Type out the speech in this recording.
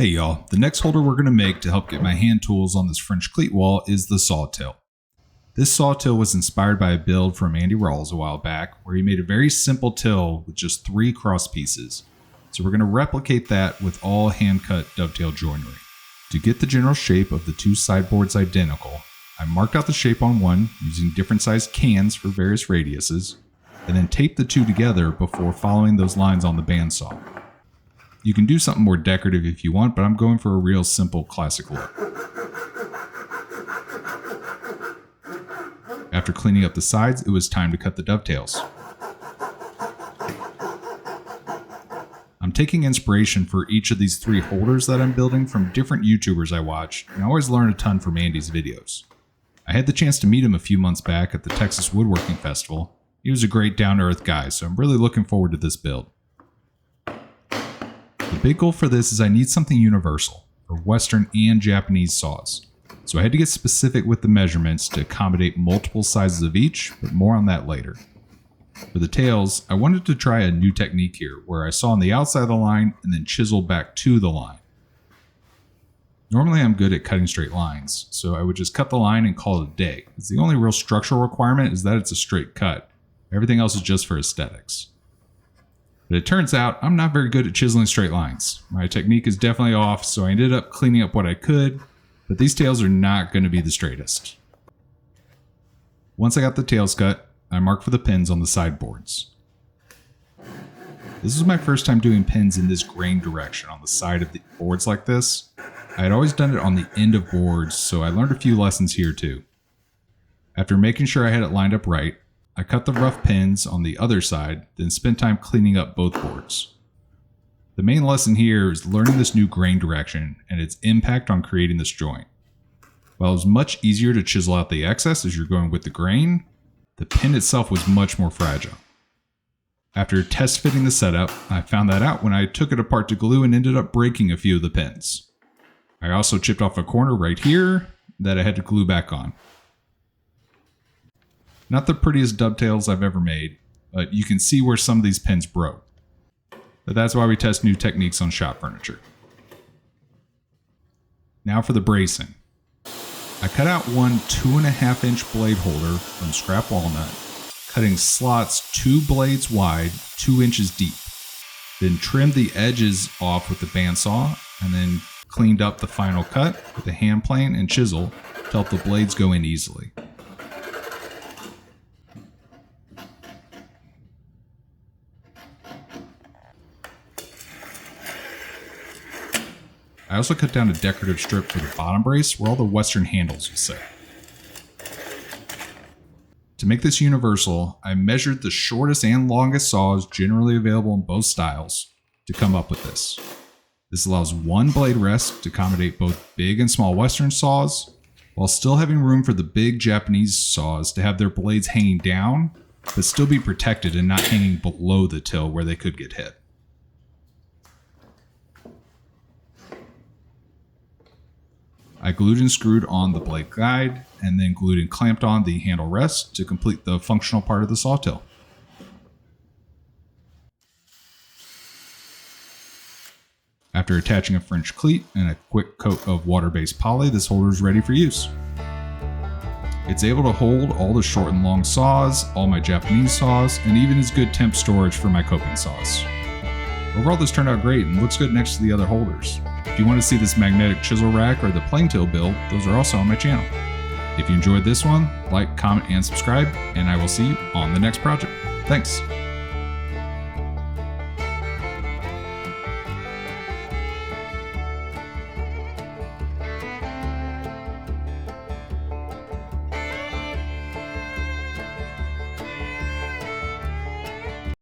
Hey y'all, the next holder we're going to make to help get my hand tools on this French Cleat Wall is the Sawtail. This Sawtail was inspired by a build from Andy Rawls a while back where he made a very simple till with just 3 cross pieces. So we're going to replicate that with all hand-cut dovetail joinery. To get the general shape of the 2 sideboards identical, I marked out the shape on one using different sized cans for various radiuses, and then taped the 2 together before following those lines on the bandsaw. You can do something more decorative if you want, but I'm going for a real simple classic look. After cleaning up the sides, it was time to cut the dovetails. I'm taking inspiration for each of these 3 holders that I'm building from different YouTubers I watch, and I always learn a ton from Andy's videos. I had the chance to meet him a few months back at the Texas Woodworking Festival. He was a great down-to-earth guy, so I'm really looking forward to this build. The big goal for this is I need something universal for Western and Japanese saws. So I had to get specific with the measurements to accommodate multiple sizes of each, but more on that later. For the tails, I wanted to try a new technique here where I saw on the outside of the line and then chiseled back to the line. Normally I'm good at cutting straight lines, so I would just cut the line and call it a day. It's the only real structural requirement is that it's a straight cut. Everything else is just for aesthetics. But it turns out I'm not very good at chiseling straight lines. My technique is definitely off, so I ended up cleaning up what I could, but these tails are not going to be the straightest. Once I got the tails cut, I marked for the pins on the sideboards. This was my first time doing pins in this grain direction on the side of the boards like this. I had always done it on the end of boards, so I learned a few lessons here too. After making sure I had it lined up right, I cut the rough pins on the other side, then spent time cleaning up both boards. The main lesson here is learning this new grain direction and its impact on creating this joint. While it was much easier to chisel out the excess as you're going with the grain, the pin itself was much more fragile. After test fitting the setup, I found that out when I took it apart to glue and ended up breaking a few of the pins. I also chipped off a corner right here that I had to glue back on. Not the prettiest dovetails I've ever made, but you can see where some of these pins broke. But that's why we test new techniques on shop furniture. Now for the bracing. I cut out one 2.5 inch blade holder from scrap walnut, cutting slots 2 blades wide, 2 inches deep. Then trimmed the edges off with the bandsaw, and then cleaned up the final cut with a hand plane and chisel to help the blades go in easily. I also cut down a decorative strip for the bottom brace where all the Western handles will sit. To make this universal, I measured the shortest and longest saws generally available in both styles to come up with this. This allows one blade rest to accommodate both big and small Western saws, while still having room for the big Japanese saws to have their blades hanging down, but still be protected and not hanging below the till where they could get hit. I glued and screwed on the blade guide, and then glued and clamped on the handle rest to complete the functional part of the sawtail. After attaching a French cleat and a quick coat of water-based poly, this holder is ready for use. It's able to hold all the short and long saws, all my Japanese saws, and even is good temp storage for my coping saws. Overall, this turned out great and looks good next to the other holders. If you want to see this magnetic chisel rack or the plane till build, those are also on my channel. If you enjoyed this one, like, comment, and subscribe, and I will see you on the next project. Thanks!